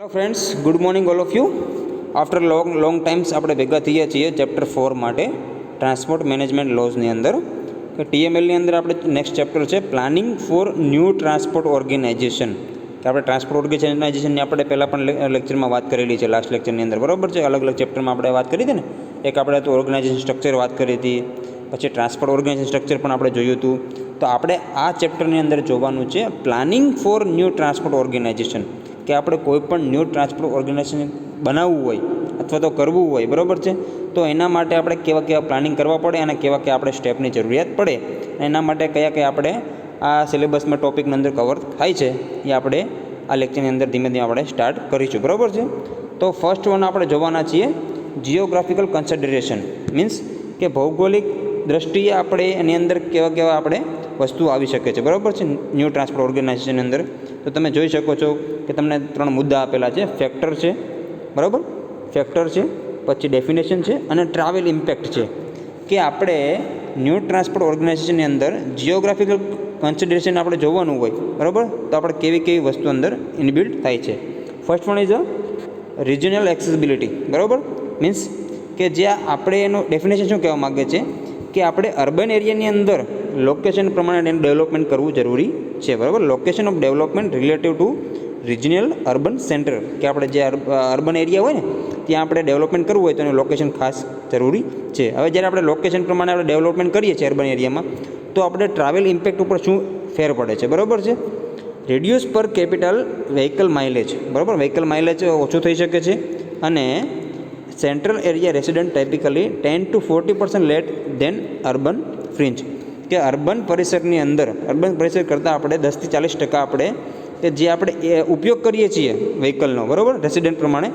Hello friends, good morning all of you. After long times આપણે ભેગા થઈએ છીએ ચેપ્ટર 4 માટે ટ્રાન્સપોર્ટ મેનેજમેન્ટ લોઝની અંદર. કે ટીએમએલની અંદર આપણે નેક્સ્ટ ચેપ્ટર છે planning for new transport organization. કે આપણે ટ્રાન્સપોર્ટ ઓર્ગેનાઇઝેશનની આપણે પહેલાં પણ લેક્ચરમાં વાત કરેલી છે, લાસ્ટ લેક્ચરની અંદર, બરાબર છે. અલગ અલગ ચેપ્ટરમાં આપણે વાત કરી હતી ને. એક આપણે તો ઓર્ગેનાઇઝેશન સ્ટ્રક્ચર વાત કરી હતી, પછી ટ્રાન્સપોર્ટ ઓર્ગેનાઇઝેશન સ્ટ્રક્ચર પણ આપણે જોયું હતું. તો આપણે આ ચેપ્ટરની અંદર જોવાનું છે planning for new transport organization. કે આપણે કોઈ પણ ન્યૂ ટ્રાન્સપોર્ટ ઓર્ગેનાઇઝેશન બનાવવું હોય અથવા તો કરવું હોય, બરાબર છે, તો એના માટે આપણે કેવા પ્લાનિંગ કરવા પડે અને કેવા આપણે સ્ટેપની જરૂરિયાત પડે, એના માટે કયા આપણે આ સિલેબસમાં ટોપિકની અંદર કવર થાય છે એ આપણે આ લેક્ચરની અંદર ધીમે ધીમે આપણે સ્ટાર્ટ કરીશું, બરાબર છે. તો ફર્સ્ટ વન આપણે જોવાના છીએ જિયોગ્રાફિકલ કન્સિડરેશન. મીન્સ કે ભૌગોલિક દ્રષ્ટિએ આપણે એની અંદર કેવા આપણે વસ્તુ આવી શકે છે, બરાબર છે, ન્યૂ ટ્રાન્સપોર્ટ ઓર્ગેનાઇઝેશનની અંદર. તો તમે જોઈ શકો છો કે તમને 3 મુદ્દા આપેલા છે. ફેક્ટર છે, બરાબર, ફેક્ટર છે, પછી ડેફિનેશન છે અને ટ્રાવેલ ઇમ્પેક્ટ છે. કે આપણે ન્યૂ ટ્રાન્સપોર્ટ ઓર્ગેનાઇઝેશનની અંદર જિયોગ્રાફિકલ કન્સિડરેશન આપણે જોવાનું હોય, બરાબર, તો આપણે કેવી વસ્તુ અંદર ઇનબિલ્ટ થાય છે. First one is a regional accessibility, બરાબર. મીન્સ કે જ્યાં આપણે એનું ડેફિનેશન શું કહેવા માગે છે કે આપણે અર્બન એરિયાની અંદર લોકેશન પ્રમાણે એનું ડેવલપમેન્ટ કરવું જરૂરી છે, બરાબર. Location of development relative to regional urban centre. કે આપણે જે અર્બન એરિયા હોય ને ત્યાં આપણે ડેવલપમેન્ટ કરવું હોય તો એનું લોકેશન ખાસ જરૂરી છે. હવે જ્યારે આપણે લોકેશન પ્રમાણે આપણે ડેવલપમેન્ટ કરીએ છીએ અર્બન એરિયામાં, તો આપણે ટ્રાવેલ ઇમ્પેક્ટ ઉપર શું ફેર પડે છે, બરાબર છે. Reduce per capita vehicle mileage, બરાબર, વ્હીકલ માઇલેજ ઓછું થઈ શકે છે. અને central area resident typically 10 to 40% late than urban fringe. કે અર્બન પરિસરની અંદર અર્બન પરિસર કરતાં આપણે 10 થી 40% આપણે કે જે આપણે ઉપયોગ કરીએ છીએ વ્હીકલનો, બરાબર, રેસિડન્ટ પ્રમાણે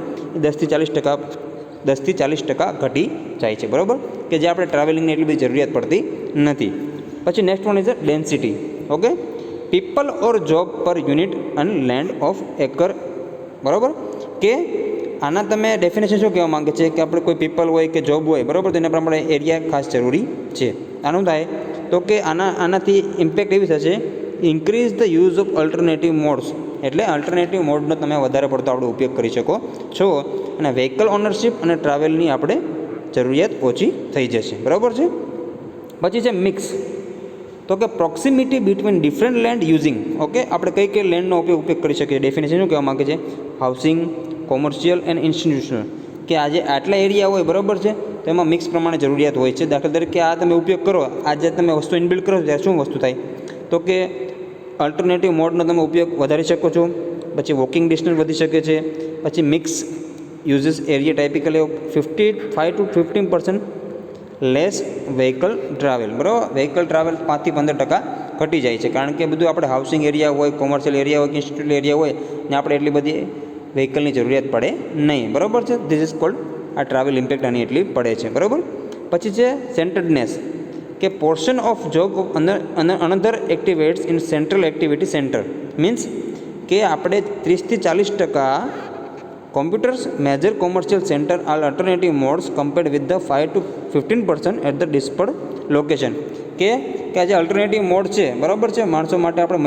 10 થી 40% ઘટી જાય છે, બરાબર. કે જે આપણે ટ્રાવેલિંગની એટલી બધી જરૂરિયાત પડતી નથી. પછી next one is a density. Okay, people or job પર યુનિટ અને લેન્ડ ઓફ એકર, બરાબર. કે આના તમે ડેફિનેશન શું કહેવા માંગે છે કે આપણે કોઈ પીપલ હોય કે જોબ હોય, બરાબર, તો એના પ્રમાણે એરિયા ખાસ જરૂરી છે. આનું થાય તો કે આનાથી ઇમ્પેક્ટ એવી થશે increase the use of alternative modes. એટલે અલ્ટરનેટિવ મોડનો તમે વધારે પડતો આપણે ઉપયોગ કરી શકો છો અને વ્હીકલ ઓનરશિપ અને ટ્રાવેલની આપણે જરૂરિયાત ઓછી થઈ જશે, બરાબર છે. પછી છે મિક્સ. તો કે proximity between different land using. Okay, આપણે કઈ લેન્ડનો ઉપયોગ કરી શકીએ. ડેફિનેશન શું કહેવા માગે છે? Housing, commercial and institutional. કે આજે આટલા એરિયા હોય, બરાબર છે, તો એમાં મિક્સ પ્રમાણે જરૂરિયાત હોય છે. દાખલા તરીકે આ તમે ઉપયોગ કરો, આજે તમે વસ્તુ ઇનબિલ્ડ કરો ત્યારે શું વસ્તુ થાય તો કે અલ્ટરનેટિવ મોડનો તમે ઉપયોગ વધારી શકો છો. પછી વોકિંગ ડિસ્ટન્સ વધી શકે છે. પછી mix uses area typically 5 to 15% less vehicle travel, બરાબર. વ્હીકલ ટ્રાવેલ 5 થી 15% ઘટી જાય છે. કારણ કે બધું આપણે હાઉસિંગ એરિયા હોય, કોમર્શિયલ એરિયા હોય, ઇન્સ્ટિટ્યુશનલ એરિયા હોય ને આપણે એટલી બધી વ્હીકલની જરૂરિયાત પડે નહીં, બરાબર છે. ધીસ ઇઝ કોલ્ડ આ ટ્રાવેલ ઇમ્પેક્ટ આની એટલી પડે છે, બરાબર. પછી છે સેન્ટર્ડનેસ. કે portion of job of another activities in central activity centre. Means કે આપણે 30 થી 40% commuters major commercial centre are alternative modes compared with the 5 to 15% at the dispersed location. કે આજે અલ્ટરનેટિવ મોડ છે, બરાબર છે, માણસો માટે આપણે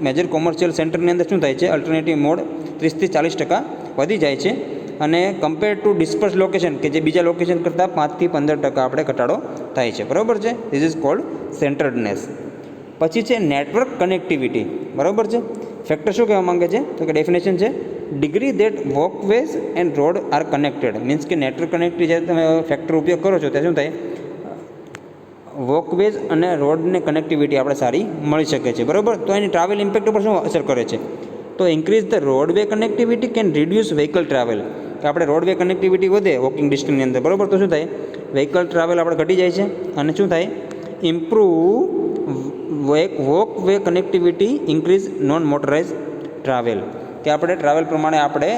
મેજર કોમર્શિયલ સેન્ટરની અંદર શું થાય છે, અલ્ટરનેટિવ મોડ 30 થી 40% વધી જાય છે. અને કમ્પેર ટુ ડિસ્પર્સ લોકેશન, કે જે બીજા લોકેશન કરતાં 5 થી 15% આપણે ઘટાડો થાય છે, બરાબર છે. This is called centredness. પછી છે નેટવર્ક કનેક્ટિવિટી, બરાબર છે. ફેક્ટર શું કહેવા માંગે છે તો કે ડેફિનેશન છે degree that walkways and road are connected. Means કે નેટવર્ક કનેક્ટિવિટી જ્યારે તમે ફેક્ટર ઉપયોગ કરો છો ત્યારે શું થાય, વોકવેઝ અને રોડની કનેક્ટિવિટી આપણે સારી મળી શકે છે, બરાબર. તો એની ટ્રાવેલ ઇમ્પેક્ટ ઉપર શું અસર કરે છે તો increase the roadway connectivity can reduce vehicle travel. કે આપણે રોડવે કનેક્ટિવિટી વધે વોકિંગ ડિસ્ટન્સની અંદર, બરાબર, તો શું થાય, વ્હીકલ ટ્રાવેલ આપણે ઘટી જાય છે. અને શું થાય, improve walkway connectivity, increase non motorise travel. કે આપણે ટ્રાવેલ પ્રમાણે આપણે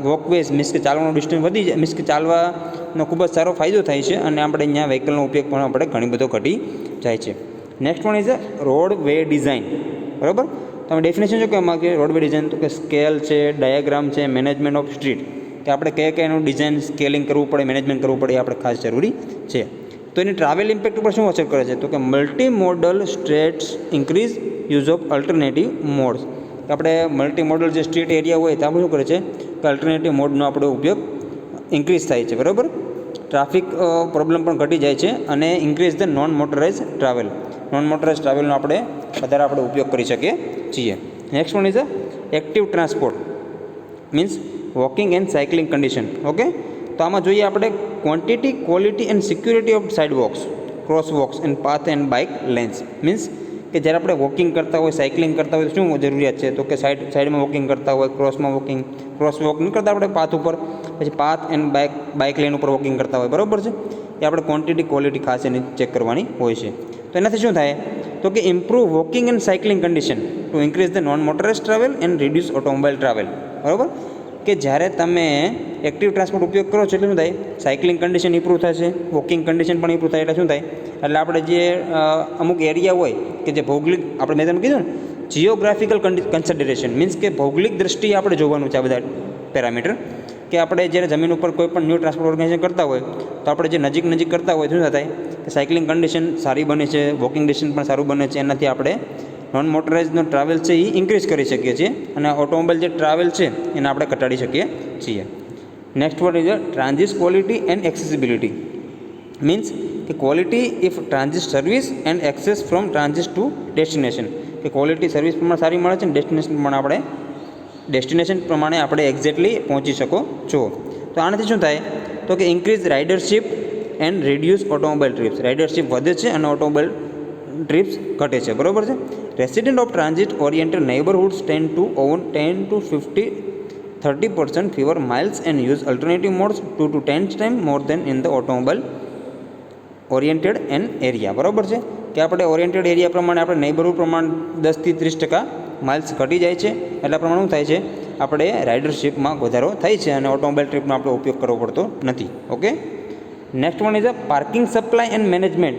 વોકવેઝ મીન્સ કે ચાલવાનું ડિસ્ટન્સ વધી જાય, મીન્સ કે ચાલવાનો ખૂબ જ સારો ફાયદો થાય છે. અને આપણે અહીંયા વ્હીકલનો ઉપયોગ પણ આપણે ઘણી બધો ઘટી જાય છે. Next one is road way design, બરાબર. તમે ડેફિનેશન શું કહેવા માંગીએ રોડ વે ડિઝાઇન તો કે સ્કેલ છે, ડાયાગ્રામ છે, મેનેજમેન્ટ ઓફ સ્ટ્રીટ. કે આપણે કયા એનું ડિઝાઇન સ્કેલિંગ કરવું પડે, મેનેજમેન્ટ કરવું પડે, એ આપણે ખાસ જરૂરી છે. તો એની ટ્રાવેલ ઇમ્પેક્ટ ઉપર શું અસર કરે છે તો કે multi modal streets increase use of alternative modes. કે આપણે મલ્ટી મોડલ જે સ્ટ્રીટ એરિયા હોય ત્યાં શું કરે છે કે અલ્ટરનેટિવ મોડનો આપણે ઉપયોગ ઇન્ક્રીઝ થાય છે, બરાબર. ટ્રાફિક પ્રોબ્લેમ પણ ઘટી જાય છે અને increase the non motorise travel. Non motorise ટ્રાવેલનો આપણે વધારે આપણે ઉપયોગ કરી શકીએ છીએ. Next one is active transport means walking and cycling condition. Okay, તો આમાં જોઈએ આપણે quantity, quality and security of sidewalks, crosswalks and path and bike lanes. Means કે જ્યારે આપણે વોકિંગ કરતા હોય, સાયકલિંગ કરતા હોય તો શું જરૂરિયાત છે, તો કે સાઈડમાં વોકિંગ કરતા હોય, ક્રોસમાં વોકિંગ, ક્રોસ વોક નહીં કરતા આપણે પાથ ઉપર, પછી પાથ એન્ડ બાઇક લેન ઉપર વોકિંગ કરતા હોય, બરાબર છે. એ આપણે ક્વોન્ટિટી, ક્વોલિટી ખાસ એની ચેક કરવાની હોય છે. તો એનાથી શું થાય તો કે improve walking and cycling condition to increase the non motorise travel and reduce automobile travel. બરાબર, કે જ્યારે તમે એક્ટિવ ટ્રાન્સપોર્ટ ઉપયોગ કરો છો એટલે શું થાય, સાયકલિંગ કન્ડિશન ઇમ્પ્રૂવ થશે, વોકિંગ કન્ડિશન પણ ઇમ્પ્રૂવ થાય. એટલે શું થાય, એટલે આપણે જે અમુક એરિયા હોય કે જે ભૌગોલિક, આપણે મેં તમને કીધું ને જિયોગ્રાફિકલ કન્સિડરેશન મીન્સ કે ભૌગોલિક દ્રષ્ટિએ આપણે જોવાનું છે આ બધા પેરામીટર. કે આપણે જ્યારે જમીન ઉપર કોઈ પણ ન્યૂ ટ્રાન્સપોર્ટ ઓર્ગેનાઇઝેશન કરતા હોય તો આપણે જે નજીક કરતા હોય શું થાય કે સાયકલિંગ કન્ડિશન સારી બને છે, વોકિંગ ડિસ્ટન્સ પણ સારું બને છે. એનાથી આપણે નોન મોટરાઇઝનો ટ્રાવેલ છે એ ઇન્ક્રીઝ કરી શકીએ છીએ અને ઓટોમોબાઈલ જે ટ્રાવેલ છે એને આપણે ઘટાડી શકીએ છીએ. Next word is transit quality and accessibility means કે quality if transit service and access from transit to destination. કે ક્વોલિટી સર્વિસ પ્રમાણે સારી મળે છે અને ડેસ્ટિનેશન પ્રમાણે આપણે એક્ઝેક્ટલી પહોંચી શકો છો. તો આનાથી શું થાય તો કે increase ridership and reduce automobile trips. Ridership વધે છે અને ઓટોમોબાઈલ ટ્રીપ્સ ઘટે છે, બરાબર છે. Resident of transit oriented neighbourhoods tend to own 10 to 30% fewer miles and use alternative modes 2 to 10 times more than in the automobile oriented an area. બરાબર છે કે આપણે ઓરિએન્ટેડ એરિયા પ્રમાણે આપણે નેબરહુડ પ્રમાણે 10 થી 30% માઇલ્સ ઘટી જાય છે. એટલા પ્રમાણે શું થાય છે, આપણે રાઇડરશિપમાં વધારો થાય છે અને ઓટોમોબાઈલ ટ્રીપનો આપણે ઉપયોગ કરવો પડતો નથી. Okay, next one is a parking supply and management.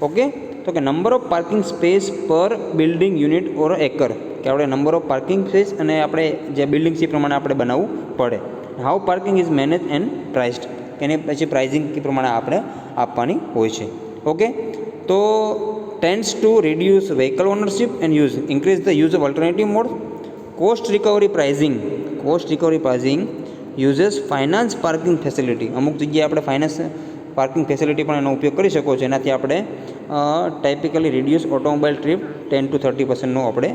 Okay, તો કે નંબર ઓફ પાર્કિંગ સ્પેસ પર બિલ્ડિંગ યુનિટ ઓર એકર. કે આપણે નંબર ઓફ પાર્કિંગ સ્પેસ અને આપણે જે બિલ્ડિંગ છે એ પ્રમાણે આપણે બનાવવું પડે. How parking is manage and priced, એની પછી પ્રાઇઝિંગ પ્રમાણે આપણે આપવાની હોય છે. ઓકે, તો tends to reduce vehicle ownership and use, increase the use of alternative mode. Cost recovery pricing uses finance parking facility. અમુક જગ્યાએ આપણે ફાઇનાન્સ પાર્કિંગ ફેસિલિટી પણ એનો ઉપયોગ કરી શકો છો. એનાથી આપણે typically reduce automobile trip 10 to 30% આપણે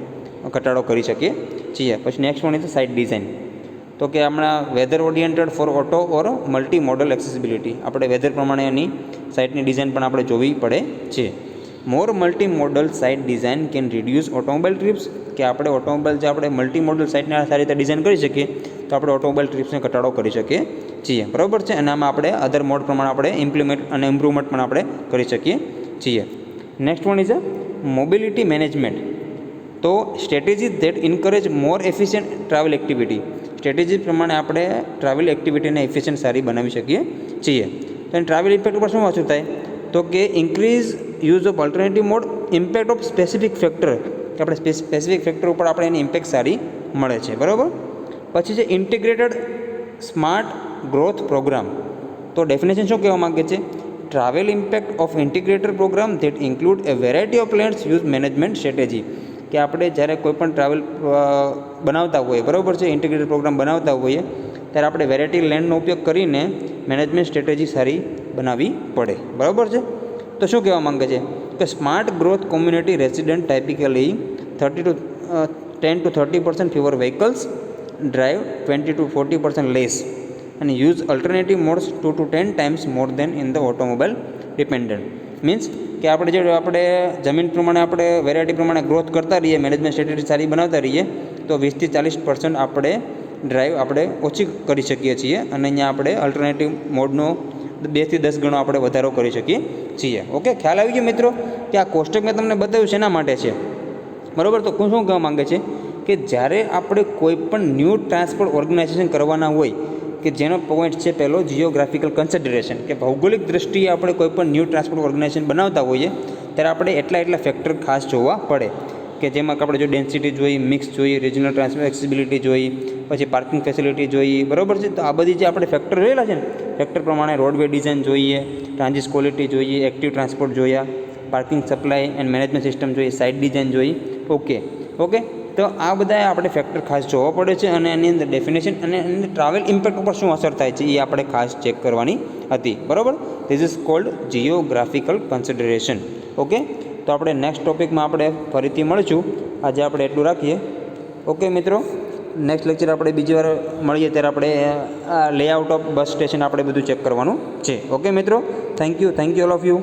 ઘટાડો કરી શકીએ છીએ. પછી next one is site design. તો કે હમણાં weather oriented for auto or multi modal accessibility. આપણે વેધર પ્રમાણે એની સાઇટની ડિઝાઇન પણ આપણે જોવી પડે છે. More multi modal site design can reduce automobile trips. કે આપણે ઓટોમોબાઈલ જે આપણે મલ્ટી મોડલ સાઇટને સારી રીતે ડિઝાઇન કરી શકીએ તો આપણે ઓટોમોબાઈલ ટ્રીપ્સને ઘટાડો કરી શકીએ છીએ, બરાબર છે. અને આમાં આપણે અધર મોડ પ્રમાણે આપણે ઇમ્પ્લિમેન્ટ અને ઇમ્પ્રુવમેન્ટ પણ આપણે કરી શકીએ છીએ. Next one is a mobility management. તો strategies that encourage more efficient travel activity. Strategy પ્રમાણે આપણે ટ્રાવેલ એક્ટિવિટીને એફિશિયન્ટ સારી બનાવી શકીએ છીએ. તો ટ્રાવેલ ઇમ્પેક્ટ ઉપર શું અસર થાય તો કે increase use of alternative mode, impact of specific factor. કે આપણે સ્પેસિફિક ફેક્ટર ઉપર આપણે એની ઇમ્પેક્ટ સારી મળે છે, બરાબર. પછી છે ઇન્ટિગ્રેટેડ સ્માર્ટ ગ્રોથ પ્રોગ્રામ. તો ડેફિનેશન શું કહેવા માગે છે, travel impact of integrated programme that include a variety of plans use management strategy. કે આપણે જ્યારે કોઈ પણ ટ્રાવેલ બનાવતા હોઈએ, બરાબર છે, ઇન્ટિગ્રેટેડ પ્રોગ્રામ બનાવતા હોઈએ ત્યારે આપણે વેરાયટી લેન્ડનો ઉપયોગ કરીને મેનેજમેન્ટ સ્ટ્રેટેજી સારી બનાવવી પડે, બરાબર છે. તો શું કહેવા માંગે છે કે smart growth community resident typically 10 to 30% fewer vehicles, drive 20 to 40% less અને use alternative modes 2 to 10 times more than in the automobile dependent. Means કે આપણે જમીન પ્રમાણે આપણે વેરાયટી પ્રમાણે ગ્રોથ કરતા રહીએ, મેનેજમેન્ટ સ્ટ્રેટેજી સારી બનાવતા રહીએ તો 20 થી 40% આપણે ડ્રાઈવ આપણે ઓછી કરી શકીએ છીએ અને અહીંયા આપણે અલ્ટરનેટિવ મોડનો 2 થી 10 ગણો આપણે વધારો કરી શકીએ છીએ. ઓકે, ખ્યાલ આવી ગયો મિત્રો કે આ કોષ્ટક મેં તમને બતાવ્યું શેના માટે છે, બરાબર. તો શું કહેવા માંગે છે કે જ્યારે આપણે કોઈ પણ ન્યૂ ટ્રાન્સપોર્ટ ઓર્ગેનાઇઝેશન કરવાના હોય કે જેનો પોઈન્ટ છે પહેલો જિયોગ્રાફિકલ કન્સિડરેશન. કે ભૌગોલિક દ્રષ્ટિએ આપણે કોઈ પણ ન્યૂ ટ્રાન્સપોર્ટ ઓર્ગેનાઇઝેશન બનાવતા હોઈએ ત્યારે આપણે એટલા ફેક્ટર ખાસ જોવા પડે કે જેમાં આપણે જો ડેન્સિટી જોઈએ, મિક્સ જોઈએ, રિજનલ ટ્રાન્સપોર્ટ એક્સેસિબિલિટી જોઈએ, પછી પાર્કિંગ ફેસિલિટી જોઈએ, બરાબર છે. તો આ બધી જે આપણે ફેક્ટર જોયેલા છે ને, ફેક્ટર પ્રમાણે રોડવે ડિઝાઇન જોઈએ, ટ્રાન્ઝિટ ક્વોલિટી જોઈએ, એક્ટિવ ટ્રાન્સપોર્ટ જોયા, parking supply and management system જોઈએ, સાઇટ ડિઝાઇન જોઈએ. ઓકે, તો આ બધા આપણે ફેક્ટર ખાસ જોવા પડે છે અને એની અંદર ડેફિનેશન અને એની ટ્રાવેલ ઇમ્પેક્ટ ઉપર શું અસર થાય છે એ આપણે ખાસ ચેક કરવાની હતી. બરાબર. This is cold geographical consideration. Okay, તો આપણે નેક્સ્ટ ટોપિકમાં આપણે ફરીથી મળીશું. આજે આપણે એટલું રાખીએ. ઓકે મિત્રો, નેક્સ્ટ લેક્ચર આપણે બીજી વાર મળીએ ત્યારે આપણે લેઆઉટ ઓફ બસ સ્ટેશન આપણે બધું ચેક કરવાનું છે. ઓકે મિત્રો, thank you all of you.